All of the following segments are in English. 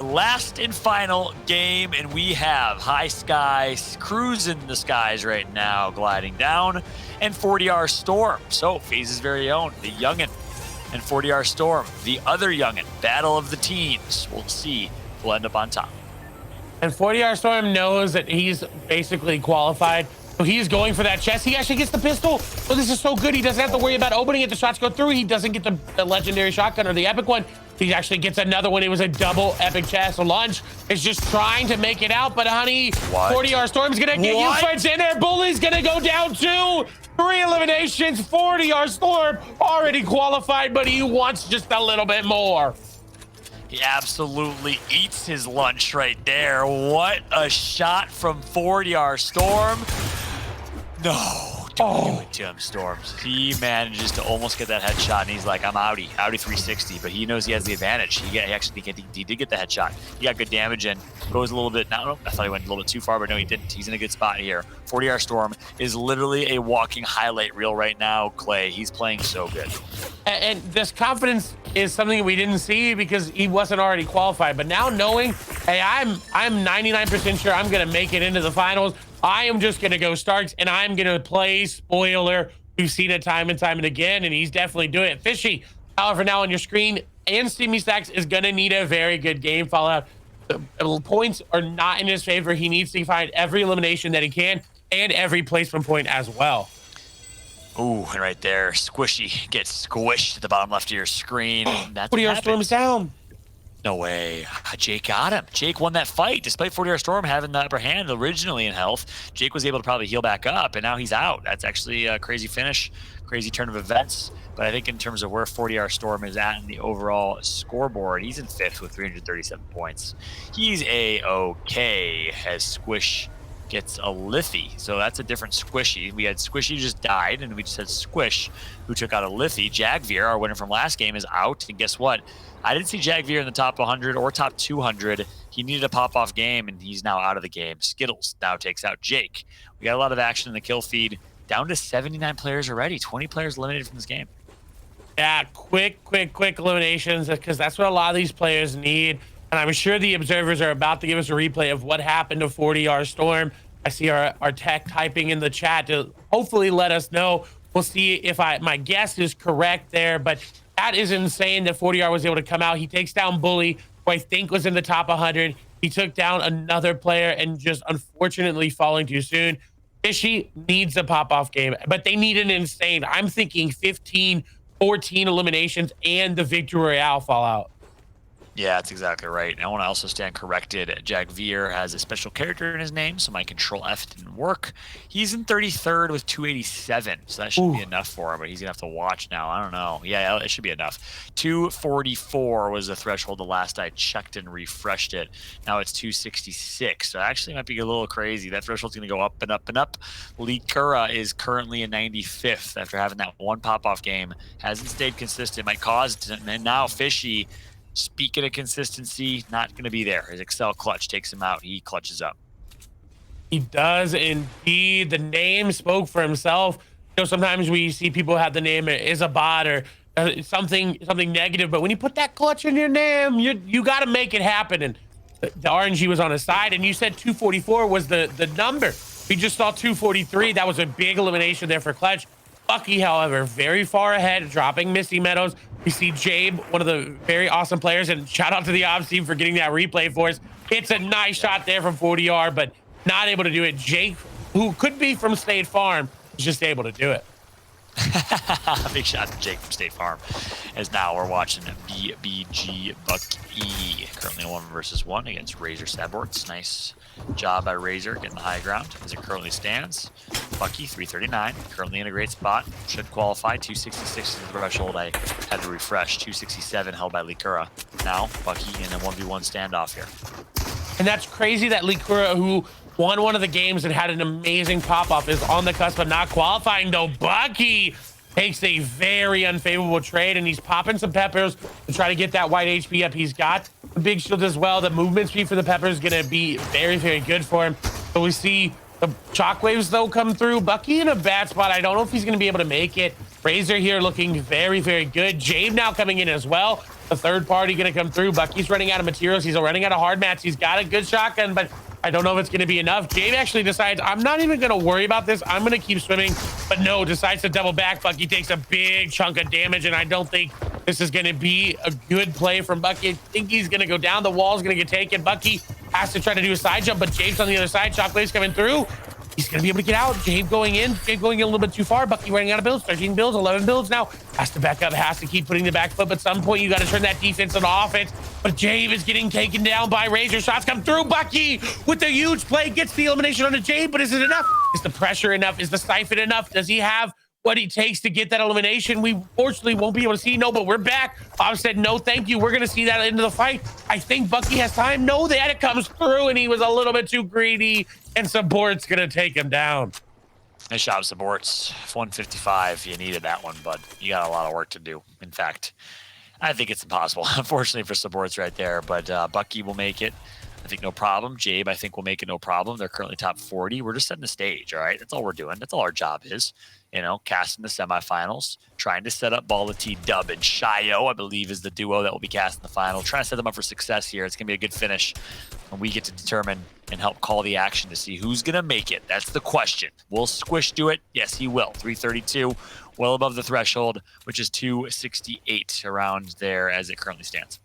last and final game, and we have High Sky cruising the skies right now, gliding down, and 40R Storm. So FaZe's very own, the youngin, and 40R Storm, the other youngin. Battle of the teams. We'll see who'll end up on top. And 40R Storm knows that he's basically qualified. So he's going for that chest. He actually gets the pistol. Oh, this is so good. He doesn't have to worry about opening it. The shots go through. He doesn't get the legendary shotgun or the epic one. He actually gets another one. It was a double epic chest. So Lunch is just trying to make it out. But honey, 40R Storm's going to get you friends in there. Bully's going to go down too. 3 eliminations. 40R Storm already qualified, but he wants just a little bit more. He absolutely eats his lunch right there. What a shot from 40R Storm. No, don't do it to him, Storms. He manages to almost get that headshot, and he's like, I'm outie 360, but he knows he has the advantage. He did get the headshot. He got good damage and goes a little bit, I thought he went a little bit too far, but no, he didn't. He's in a good spot here. 40R Storm is literally a walking highlight reel right now, Clay. He's playing so good. And this confidence is something we didn't see because he wasn't already qualified. But now knowing, hey, I'm 99% sure I'm going to make it into the finals. I am just going to go Starks, and I'm going to play spoiler. We've seen it time and time and again, and he's definitely doing it. Fishy, however, now on your screen, and Steamy Stacks is going to need a very good game Fallout. The points are not in his favor. He needs to find every elimination that he can and every placement point as well. Ooh, and right there, Squishy gets squished at the bottom left of your screen. That's what 40R Storm's down. No way. Jake got him. Jake won that fight. Despite 40R Storm having the upper hand originally in health, Jake was able to probably heal back up, and now he's out. That's actually a crazy finish, crazy turn of events. But I think in terms of where 40R Storm is at in the overall scoreboard, he's in 5th with 337 points. He's A-okay as Squish gets a Liffy. So that's a different Squishy. We had Squishy just died, and we just had Squish who took out a Liffy. Jagveer, our winner from last game, is out. And guess what? I didn't see Jagveer in the top 100 or top 200. He needed a pop-off game, and he's now out of the game. Skittles now takes out Jake. We got a lot of action in the kill feed. Down to 79 players already. 20 players eliminated from this game. Yeah, quick eliminations, because that's what a lot of these players need. And I'm sure the observers are about to give us a replay of what happened to 40R Storm. I see our tech typing in the chat to hopefully let us know. We'll see if my guess is correct there, but that is insane that 40R was able to come out. He takes down Bully, who I think was in the top 100. He took down another player and just unfortunately falling too soon. Fishy needs a pop-off game, but they need an insane, I'm thinking 15, 14 eliminations and the Victory Royale Fallout. Yeah, that's exactly right. I want to also stand corrected. Jagveer has a special character in his name, so my Control F didn't work. He's in 33rd with 287, so that should be enough for him, but he's going to have to watch now. I don't know. Yeah, it should be enough. 244 was the threshold the last I checked and refreshed it. Now it's 266, so actually might be a little crazy. That threshold's going to go up and up and up. Likura is currently in 95th after having that one pop-off game. Hasn't stayed consistent. Might cause it, and now Fishy, speaking of consistency, not going to be there. His Excel clutch takes him out. He clutches up. He does indeed. The name spoke for himself. You know, sometimes we see people have the name is a bot or something negative, but when you put that clutch in your name, you got to make it happen. And the RNG was on his side, and you said 244 was the number. We just saw 243. That was a big elimination there for Clutch. Bucky, however, very far ahead, dropping Misty Meadows. We see Jabe, one of the very awesome players, and shout out to the ops team for getting that replay for us. It's a nice shot there from 40R, but not able to do it. Jake, who could be from State Farm, is just able to do it. Big shot to Jake from State Farm. As now we're watching BBG Bucky, currently in 1v1 against Razor Saborts. Nice job by Razor getting the high ground as it currently stands. Bucky 339, currently in a great spot. Should qualify. 266 is the threshold. I had to refresh. 267 held by Likura. Now Bucky in a 1v1 standoff here. And that's crazy that Likura, who won one of the games and had an amazing pop-off, is on the cusp of not qualifying, though. Bucky takes a very unfavorable trade, and he's popping some peppers to try to get that white HP up. He's got the big shield as well. The movement speed for the pepper is going to be very, very good for him. So we see the shockwaves, though, come through. Bucky in a bad spot. I don't know if he's going to be able to make it. Razor here looking very, very good. Jabe now coming in as well. the third party going to come through? Bucky's running out of materials. He's running out of hard mats. He's got a good shotgun, but I don't know if it's going to be enough. Jade actually decides, I'm not even going to worry about this. I'm going to keep swimming, but no, decides to double back. Bucky takes a big chunk of damage, and I don't think this is going to be a good play from Bucky. I think he's going to go down. The wall's going to get taken. Bucky has to try to do a side jump, but Jade's on the other side. Shockwave's coming through. He's going to be able to get out. Jade going in. Jade going in a little bit too far. Bucky running out of builds. 13 builds, 11 builds now. Has to back up. Has to keep putting the back foot. But at some point, you got to turn that defense into offense. But Jade is getting taken down by Razor. Shots come through. Bucky with a huge play. Gets the elimination on the Jade. But is it enough? Is the pressure enough? Is the siphon enough? Does he have what he takes to get that elimination? We fortunately won't be able to see. No, but we're back. Bob said no thank you. We're going to see that into the fight. I think Bucky has time. No, that it comes through, and he was a little bit too greedy, and Support's going to take him down. Nice job, Supports. 155. You needed that one, but you got a lot of work to do. In fact, I think it's impossible, unfortunately, for Supports right there, but Bucky will make it. I think no problem. Jabe, I think, will make it no problem. They're currently top 40. We're just setting the stage, all right? That's all we're doing. That's all our job is. You know, casting the semifinals, trying to set up Balla T, Dub, and Shio, I believe, is the duo that will be casting the final. Trying to set them up for success here. It's going to be a good finish, and we get to determine and help call the action to see who's going to make it. That's the question. Will Squish do it? Yes, he will. 332, well above the threshold, which is 268 around there as it currently stands.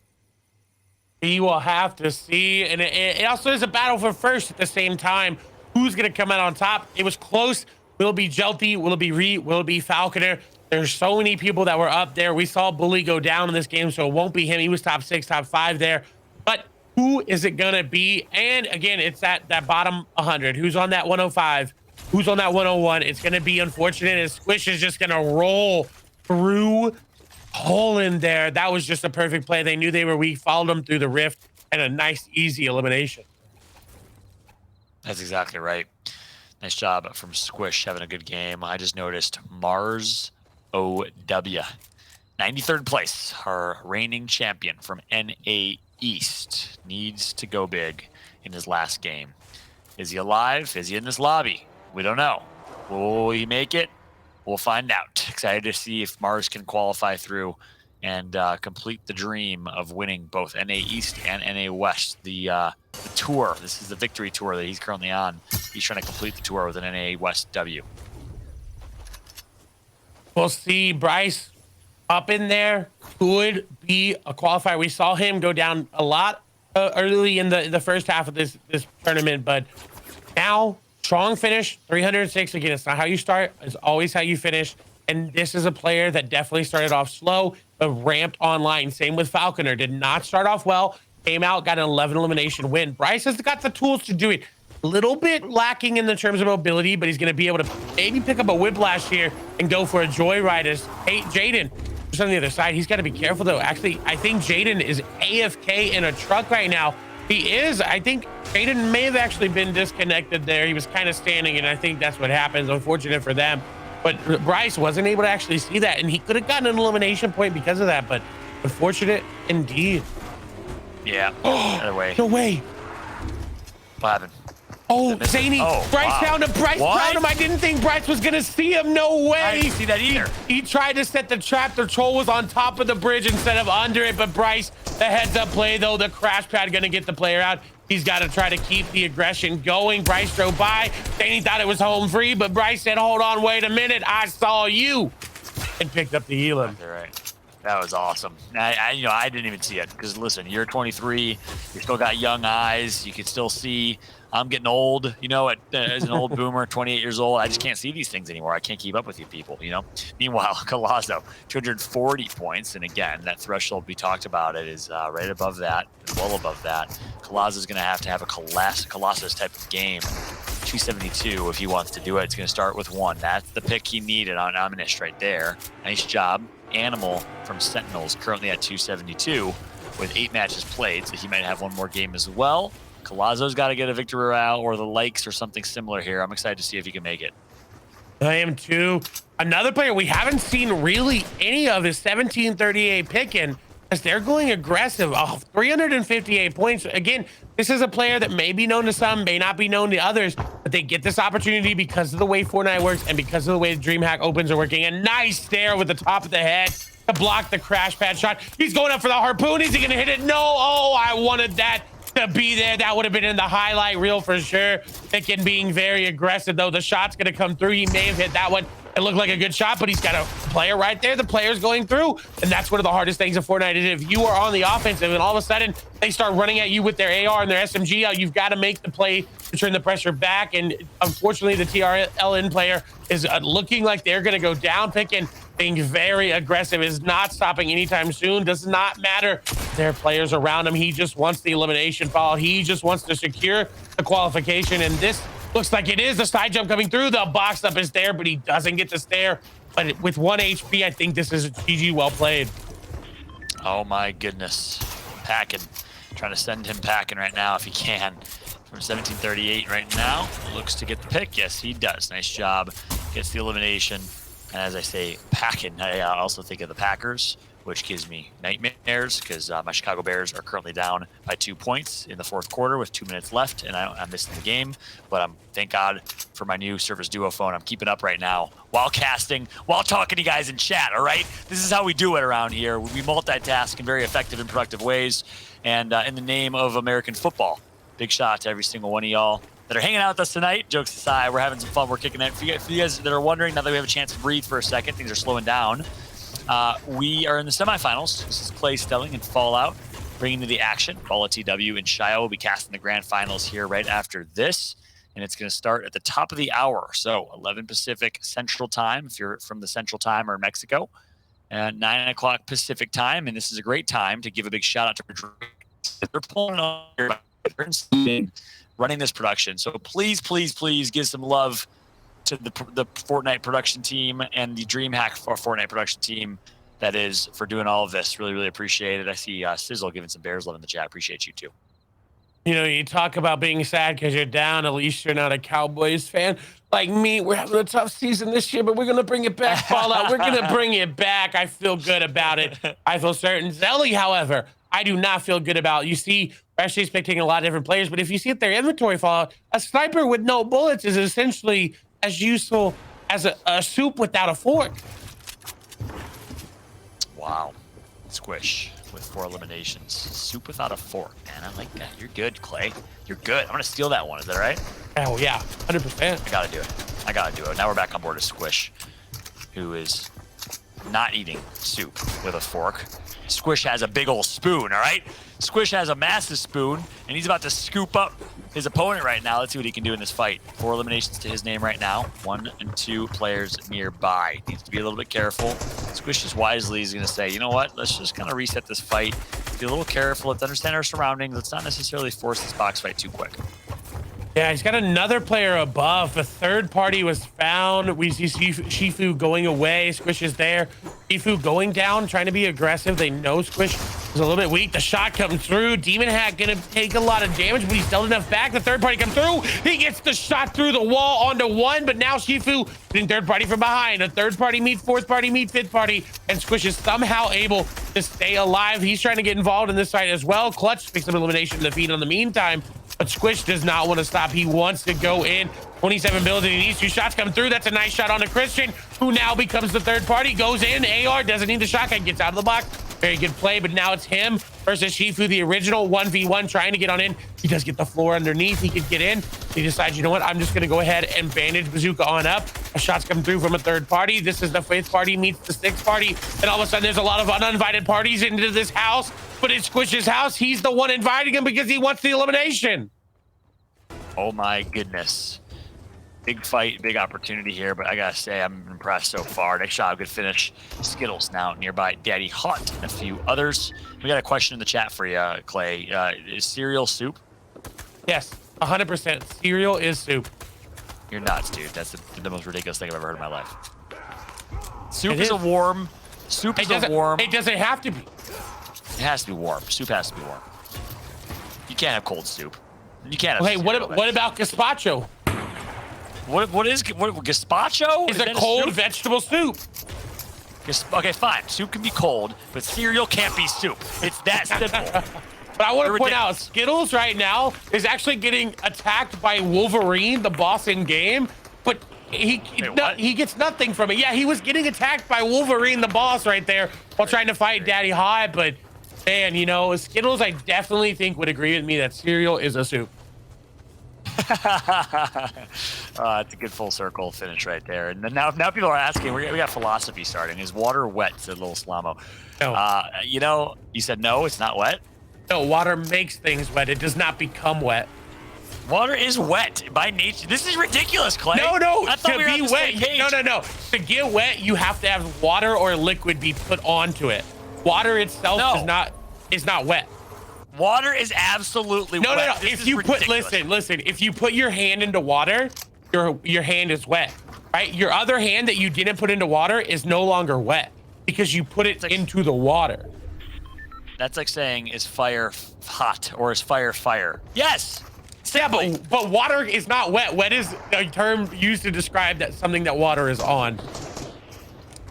We will have to see, and it also is a battle for first at the same time. Who's going to come out on top? It was close. Will it be Jelty? Will it be Reet? Will it be Falconer? There's so many people that were up there. We saw Bully go down in this game, so it won't be him. He was top 6, top 5 there. But who is it going to be? And again, it's that bottom 100. Who's on that 105? Who's on that 101? It's going to be unfortunate, and Squish is just going to roll through hole in there. That was just a perfect play. They knew they were weak, followed them through the rift, and a nice, easy elimination. That's exactly right. Nice job from Squish, having a good game. I just noticed Mars OW, 93rd place, our reigning champion from NA East, needs to go big in his last game. Is he alive? Is he in this lobby? We don't know. Will he make it? We'll find out. Excited to see if Mars can qualify through and complete the dream of winning both NA East and NA West. The tour, this is the victory tour that he's currently on. He's trying to complete the tour with an NA West W. We'll see. Bryce up in there could be a qualifier. We saw him go down a lot early in the first half of this tournament, but now strong finish, 306. Again, it's not how you start, it's always how you finish. And this is a player that definitely started off slow, but ramped online. Same with Falconer. Did not start off well, came out, got an 11 elimination win. Bryce has got the tools to do it. A little bit lacking in the terms of mobility, but he's going to be able to maybe pick up a whiplash here and go for a joyride. As Jaden is on the other side. He's got to be careful, though. Actually, I think Jaden is AFK in a truck right now. He is. I think Jaden may have actually been disconnected there. He was kind of standing, and I think that's what happens. Unfortunate for them. But Bryce wasn't able to actually see that, and he could have gotten an elimination point because of that, but unfortunate indeed. Yeah, other way. No way. What happened? Oh, Zany. Oh, Bryce wow. found him. Bryce found him. I didn't think Bryce was going to see him. No way. I didn't see that either. He tried to set the trap. The troll was on top of the bridge instead of under it, but Bryce, the heads-up play, though, the crash pad going to get the player out. He's got to try to keep the aggression going. Bryce drove by. Danny thought it was home free, but Bryce said, hold on, wait a minute. I saw you. And picked up the Elam. You're right. That was awesome. I didn't even see it because, listen, you're 23. You still got young eyes. You can still see. I'm getting old, as an old boomer, 28 years old. I just can't see these things anymore. I can't keep up with you people, Meanwhile, Colazo, 240 points. And again, that threshold we talked about it is right above that, well above that. Colazo's going to have a Colossus type of game. 272 if he wants to do it. It's going to start with 1. That's the pick he needed on Omnish right there. Nice job. Animal from Sentinels currently at 272 with 8 matches played, so he might have one more game as well. Colazo's got to get a victory royale or the likes or something similar here. I'm excited to see if he can make it. I am too. Another player we haven't seen really any of is 1738 Pickin', as they're going aggressive. 358 points. Again, this is a player that may be known to some, may not be known to others, but they get this opportunity because of the way Fortnite works and because of the way Dreamhack opens are working. A nice stare with the top of the head. to block the crash pad shot. He's going up for the harpoon. Is he gonna hit it? No. Oh, I wanted that to be there. That would have been in the highlight reel for sure. Picken being very aggressive though. The shot's gonna come through. He may have hit that one. It looked like a good shot, but he's got a player right there. The player's going through, and that's one of the hardest things in Fortnite is if you are on the offensive and all of a sudden they start running at you with their AR and their SMG out, you've got to make the play to turn the pressure back. And unfortunately, the TRLN player is looking like they're going to go down. Picken being very aggressive, is not stopping anytime soon. Does not matter. There are players around him. He just wants the elimination fall. He just wants to secure the qualification, and this looks like it is. The side jump coming through. The box up is there, but he doesn't get to stare. But with 1 HP, I think this is a GG well played. Oh my goodness. Packing. Trying to send him packing right now if he can. From 1738 right now. Looks to get the pick. Yes, he does. Nice job. Gets the elimination. And as I say, packing, I also think of the Packers, which gives me nightmares because my Chicago Bears are currently down by 2 points in the fourth quarter with 2 minutes left, and I'm missing the game. But thank God for my new Surface Duo phone. I'm keeping up right now while casting, while talking to you guys in chat, all right? This is how we do it around here. We multitask in very effective and productive ways. And in the name of American football, big shout out to every single one of y'all that are hanging out with us tonight. Jokes aside, we're having some fun. We're kicking it. For you guys that are wondering, now that we have a chance to breathe for a second, things are slowing down. We are in the semifinals. This is Clay Stelling and Fallout bringing to the action. Balla TW and Shio will be casting the grand finals here right after this. And it's going to start at the top of the hour. So 11 Pacific Central Time, if you're from the Central Time or Mexico, and 9 o'clock Pacific Time. And this is a great time to give a big shout out to Drake. They're pulling on here, running this production. So please, please, please give some love to the Fortnite production team and the Dreamhack Fortnite production team that is for doing all of this. Really, really appreciate it. I see Sizzle giving some Bears love in the chat. Appreciate you too. You know, you talk about being sad because you're down. At least you're not a Cowboys fan. Like me, we're having a tough season this year, but we're going to bring it back, Fallout. We're going to bring it back. I feel good about it. I feel certain. Zelly, however, I do not feel good about. You see, we're actually expecting a lot of different players, but if you see at their inventory, Fallout, a sniper with no bullets is essentially as useful as a soup without a fork. Wow. Squish with 4 eliminations. Soup without a fork, man. I like that. You're good, Clay. You're good. I'm going to steal that one. Is that right? Oh, yeah. 100%. I got to do it. I got to do it. Now we're back on board with Squish, who is not eating soup with a fork. Squish has a big old spoon, all right? Squish has a massive spoon, and he's about to scoop up his opponent right now. Let's see what he can do in this fight. 4 eliminations to his name right now. 1 and 2 players nearby. Needs to be a little bit careful. Squish just wisely is going to say, you know what? Let's just kind of reset this fight. Be a little careful. Let's understand our surroundings. Let's not necessarily force this box fight too quick. Yeah, he's got another player above. The third party was found. We see Shifu going away. Squish is there. Shifu going down, trying to be aggressive. They know Squish is a little bit weak. The shot comes through. Dreamhack gonna take a lot of damage, but he's dealt enough back. The third party comes through. He gets the shot through the wall onto 1, but now Shifu getting third party from behind. A third party meet fourth party meet fifth party, and Squish is somehow able to stay alive. He's trying to get involved in this fight as well. Clutch picks up elimination in the feed in the meantime. But Squish does not want to stop. He wants to go in. 27 builds, and he needs 2 shots come through. That's a nice shot on a Christian, who now becomes the third party. Goes in. AR doesn't need the shotgun. Gets out of the box. Very good play, but now it's him versus Shifu, the original 1v1, trying to get on in. He does get the floor underneath. He could get in. He decides, you know what? I'm just going to go ahead and bandage Bazooka on up. A shot's come through from a third party. This is the 5th party meets the 6th party. And all of a sudden, there's a lot of uninvited parties into this house. But it's Squish's house. He's the one inviting him because he wants the elimination. Oh my goodness. Big fight, big opportunity here, but I gotta say, I'm impressed so far. Next shot, good finish. Skittles now nearby. Daddy Hot and a few others. We got a question in the chat for you, Clay. Is cereal soup? Yes, 100%. Cereal is soup. You're nuts, dude. That's the most ridiculous thing I've ever heard in my life. Soup is a warm. Soup is a warm. It doesn't have to be. It has to be warm. Soup has to be warm. You can't have cold soup. You can't. Okay, what about gazpacho? What is gazpacho? It's a cold vegetable soup. Okay, fine. Soup can be cold, but cereal can't be soup. It's that simple. But I want to point out, Skittles right now is actually getting attacked by Wolverine, the boss in game. But he gets nothing from it. Yeah, he was getting attacked by Wolverine, the boss, right there, while trying to fight Daddy High. But man, you know, Skittles, I definitely think would agree with me that cereal is a soup. It's a good full circle finish right there. And then now people are asking, we got philosophy starting. Is water wet? Said Little Slamo. No. You know, you said no, it's not wet. No, water makes things wet. It does not become wet. Water is wet by nature. This is ridiculous, Clay. No, I thought to we were on be the wet, same page. no. To get wet, you have to have water or liquid be put onto it. Water itself is not wet. Water is absolutely wet. No. This If is you put, ridiculous. listen. If you put your hand into water, your hand is wet, right? Your other hand that you didn't put into water is no longer wet because you put it into the water. That's like saying, is fire hot or is fire fire? Yes. Yeah, but water is not wet. Wet is a term used to describe something that water is on.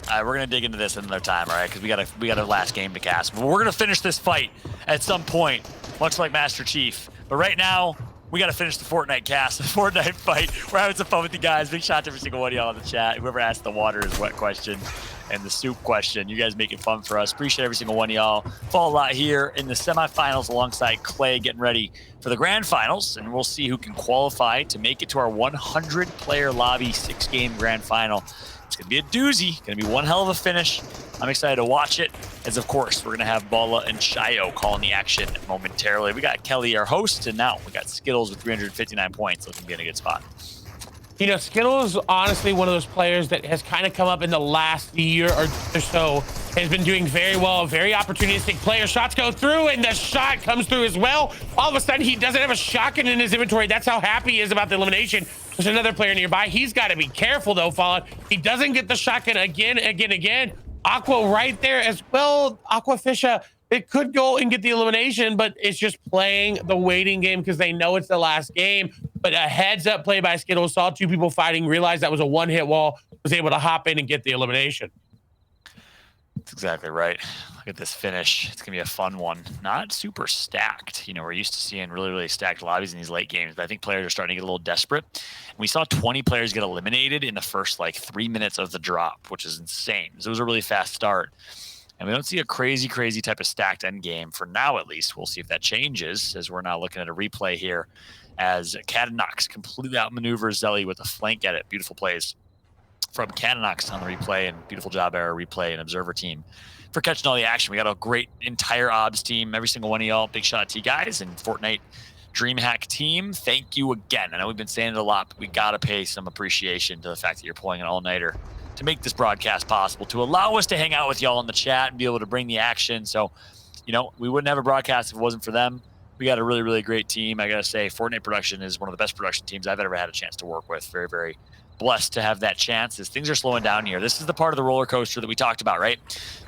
We're gonna dig into this another time, all right? Because we got a last game to cast. But we're gonna finish this fight at some point, much like Master Chief. But right now, we got to finish the Fortnite cast, the Fortnite fight. We're having some fun with you guys. Big shout out to every single one of y'all in the chat. Whoever asked the water is wet question and the soup question. You guys make it fun for us. Appreciate every single one of y'all. Fall a lot here in the semifinals alongside Clay getting ready for the grand finals. And we'll see who can qualify to make it to our 100-player lobby 6-game grand final. It's going to be a doozy. Going to be one hell of a finish. I'm excited to watch it, as of course, we're going to have Balla and Shayo calling the action momentarily. We got Kelly, our host, and now we got Skittles with 359 points, looking to be in a good spot. You know, Skittles, honestly, one of those players that has kind of come up in the last year or so, has been doing very well, very opportunistic player. Shots go through, and the shot comes through as well. All of a sudden, he doesn't have a shotgun in his inventory. That's how happy he is about the elimination. There's another player nearby. He's got to be careful, though, Fallout. He doesn't get the shotgun again. Aqua right there as well. Aquafisha, it could go and get the elimination, but it's just playing the waiting game because they know it's the last game. But a heads up play by Skittles, saw two people fighting, realized that was a one-hit wall, was able to hop in and get the elimination. That's exactly right. Look at this finish. It's going to be a fun one. Not super stacked. You know, we're used to seeing really, really stacked lobbies in these late games, but I think players are starting to get a little desperate. And we saw 20 players get eliminated in the first, 3 minutes of the drop, which is insane. So it was a really fast start. And we don't see a crazy, crazy type of stacked end game for now, at least. We'll see if that changes, as we're now looking at a replay here as Catanox completely outmaneuvers Zelly with a flank at it. Beautiful plays from Catanox on the replay, and beautiful job by our replay and observer team for catching all the action. We got a great entire OBS team, every single one of y'all. Big shout out to you guys and Fortnite Dreamhack team. Thank you again. I know we've been saying it a lot, but we got to pay some appreciation to the fact that you're pulling an all-nighter to make this broadcast possible, to allow us to hang out with y'all in the chat and be able to bring the action. So, you know, we wouldn't have a broadcast if it wasn't for them. We got a really, really great team. I got to say, Fortnite Production is one of the best production teams I've ever had a chance to work with. Very, very blessed to have that chance as things are slowing down here. This is the part of the roller coaster that we talked about, right?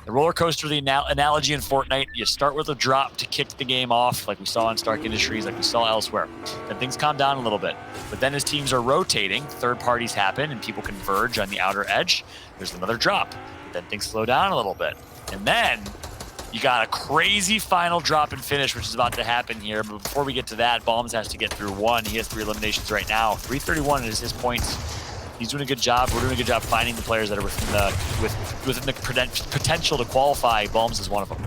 The roller coaster, the analogy in Fortnite, you start with a drop to kick the game off, like we saw in Stark Industries, like we saw elsewhere. Then things calm down a little bit. But then as teams are rotating, third parties happen and people converge on the outer edge. There's another drop. Then things slow down a little bit. And then you got a crazy final drop and finish, which is about to happen here. But before we get to that, Balms has to get through one. He has 3 eliminations right now. 331 is his points. He's doing a good job. We're doing a good job finding the players that are within the potential to qualify. Balms is one of them.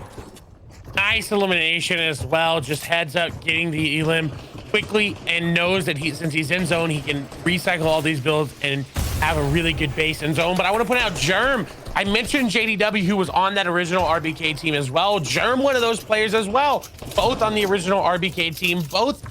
Nice elimination as well. Just heads up, getting the elim quickly, and knows that since he's in zone, he can recycle all these builds and have a really good base in zone. But I want to point out Germ. I mentioned JDW, who was on that original RBK team as well. Germ, one of those players as well. Both on the original RBK team. Both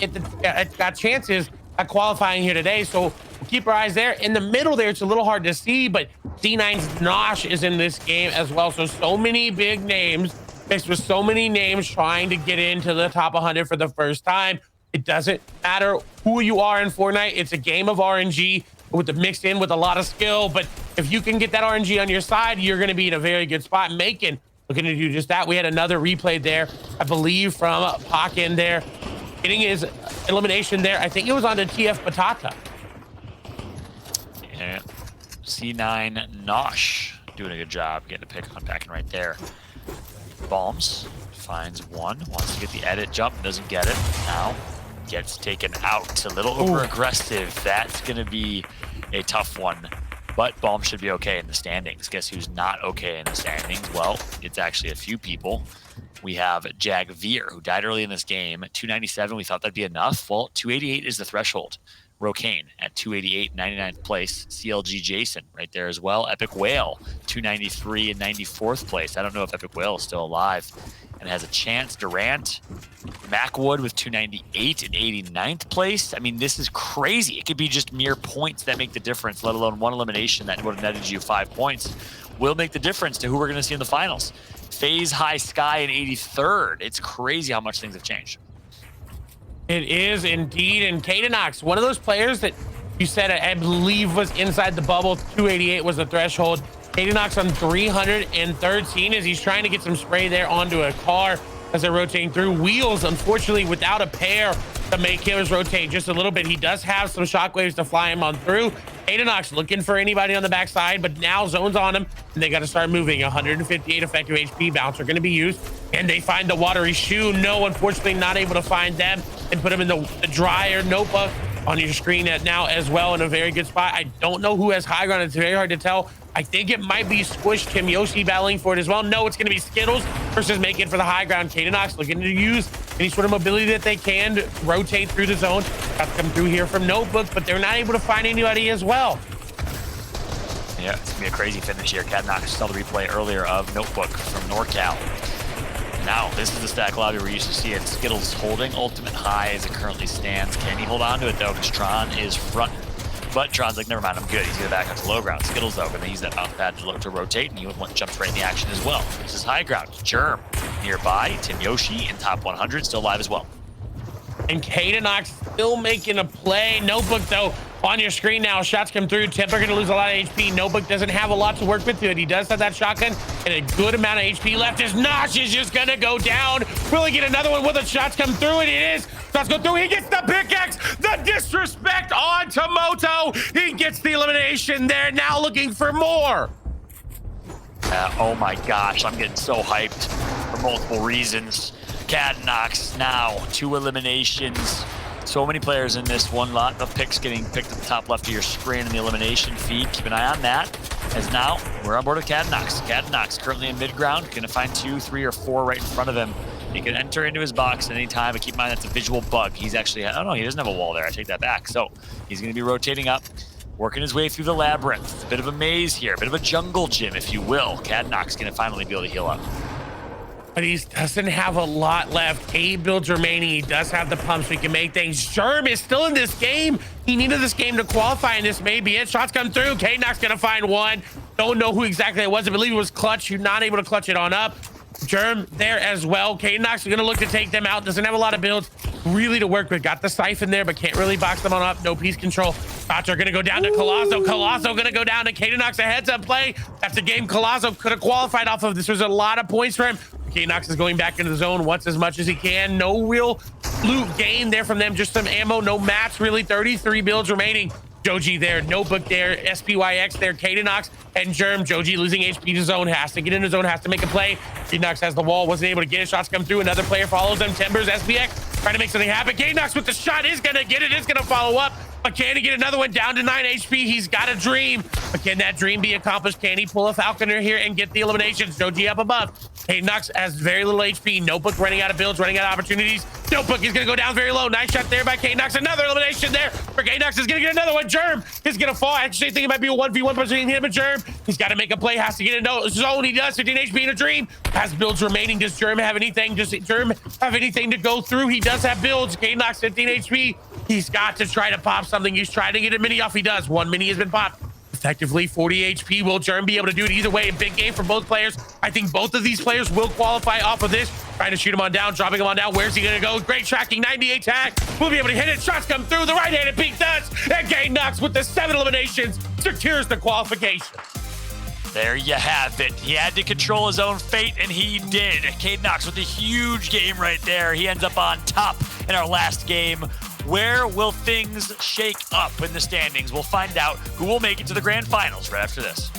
got chances at qualifying here today. So keep our eyes there. In the middle there, it's a little hard to see, but D9's Nosh is in this game as well. So many big names. Mixed with so many names trying to get into the top 100 for the first time. It doesn't matter who you are in Fortnite. It's a game of RNG with the mixed in with a lot of skill. But if you can get that RNG on your side, you're going to be in a very good spot. Macon looking to do just that. We had another replay there, I believe, from Pac in there, getting his elimination there. I think it was on the TF Patata. Yeah. C9 Nosh doing a good job getting a pick on back and right there. Balms finds one, wants to get the edit jump, doesn't get it. Now gets taken out. A little over aggressive. That's going to be a tough one. But Balm should be okay in the standings. Guess who's not okay in the standings? Well, it's actually a few people. We have Jag Veer, who died early in this game. At 297, we thought that'd be enough. Well, 288 is the threshold. Rokane at 288, 99th place. CLG Jason right there as well. Epic Whale, 293 and 94th place. I don't know if Epic Whale is still alive and has a chance. Durant, Macwood with 298 and 89th place. I mean, this is crazy. It could be just mere points that make the difference, let alone one elimination that would have netted you 5 points will make the difference to who we're going to see in the finals. FaZe High Sky in 83rd. It's crazy how much things have changed. It is indeed. And Kadenox, one of those players that you said I believe was inside the bubble. 288 was the threshold. Kadenox on 313 as he's trying to get some spray there onto a car as they're rotating through. Wheels, unfortunately, without a pair to make him rotate just a little bit. He does have some shockwaves to fly him on through. Kadenox looking for anybody on the backside, but now zone's on him, and they got to start moving. 158 effective HP bouncer going to be used, and they find the watery shoe. No, unfortunately, not able to find them and put them in the dryer. Notebook on your screen now as well in a very good spot. I don't know who has high ground. It's very hard to tell. I think it might be Squish Tim Yoshi battling for it as well. No, it's going to be Skittles versus making for the high ground. Kadenox looking to use any sort of mobility that they can to rotate through the zone. Got to come through here from Notebook, but they're not able to find anybody as well. Yeah, it's going to be a crazy finish here. Kadenox saw the replay earlier of Notebook from NorCal. Now, this is the stack lobby we're used to see it. Skittles holding ultimate high as it currently stands. Can he hold on to it, though? Because Tron is front. But Tron's like, never mind, I'm good. He's going to back up to low ground. Skittles, though, going to use that bounce pad to rotate, and he jumps right in the action as well. This is high ground. Germ nearby. Tim Yoshi in top 100, still alive as well. And Kadenox still making a play. Notebook, though, on your screen now. Shots come through. Temper going to lose a lot of HP. Notebook doesn't have a lot to work with. He does have that shotgun and a good amount of HP left. His Nosh is just going to go down. Will he get another one? Will the shots come through? And it is. Shots go through. He gets the pickaxe. The disrespect onto Moto. He gets the elimination there. Now looking for more. Oh my gosh, I'm getting so hyped for multiple reasons. Kadenox now, 2 eliminations. So many players in this one. Lot of picks getting picked at the top left of your screen in the elimination feed. Keep an eye on that. As now, we're on board with Kadenox. Kadenox currently in mid-ground. Going to find 2, 3, or 4 right in front of him. He can enter into his box at any time, but keep in mind that's a visual bug. He's actually, oh no, he doesn't have a wall there. I take that back. So he's going to be rotating up, working his way through the labyrinth. It's a bit of a maze here, a bit of a jungle gym, if you will. Kadenox going to finally be able to heal up. But he doesn't have a lot left. 8 builds remaining. He does have the pumps. So he can make things. Germ is still in this game. He needed this game to qualify, and this may be it. Shots come through. Kadenox going to find one. Don't know who exactly it was. I believe it was Clutch. You're not able to clutch it on up. Germ there as well. Kadenox is going to look to take them out. Doesn't have a lot of builds really to work with. Got the Siphon there, but can't really box them on up. No piece control. Shots are going to go down to Colosso. Colosso going to go down to Kadenox. A heads-up play. That's a game Colosso could have qualified off of. This was a lot of points for him. Kadenox is going back into the zone once as much as he can. No real loot gain there from them. Just some ammo. No mats, really. 33 builds remaining. Joji there, Notebook there, SPYX there, Kadenox and Germ. Joji losing HP to zone, has to get in the zone, has to make a play. Kadenox has the wall, wasn't able to get it. Shots come through. Another player follows them. Timbers, SPX trying to make something happen. Kadenox with the shot is going to get it, is going to follow up. But can he get another one down to 9 HP? He's got a dream. But can that dream be accomplished? Can he pull a Falconer here and get the eliminations? Joji up above. Kadenox has very little HP. Notebook running out of builds, running out of opportunities. Notebook is going to go down very low. Nice shot there by Kadenox. Another elimination there for Kadenox. Is going to get another one. Germ is going to fall. I actually think it might be a 1v1 between him and Germ. He's got to make a play. Has to get in the zone. He does. 15 HP in a dream. Has builds remaining. Does Germ have anything? Does Germ have anything to go through? He does have builds. Kadenox 15 HP. He's got to try to pop something. He's trying to get a mini off. He does. One mini has been popped. Effectively 40 HP. Will Germ be able to do it either way? A big game for both players. I think both of these players will qualify off of this. Trying to shoot him on down, dropping him on down. Where's he going to go? Great tracking. 98 tag. We'll be able to hit it. Shots come through. The right-handed peek does. And Kadenox with the 7 eliminations secures the qualification. There you have it. He had to control his own fate, and he did. Kadenox with a huge game right there. He ends up on top in our last game. Where will things shake up in the standings? We'll find out who will make it to the grand finals right after this.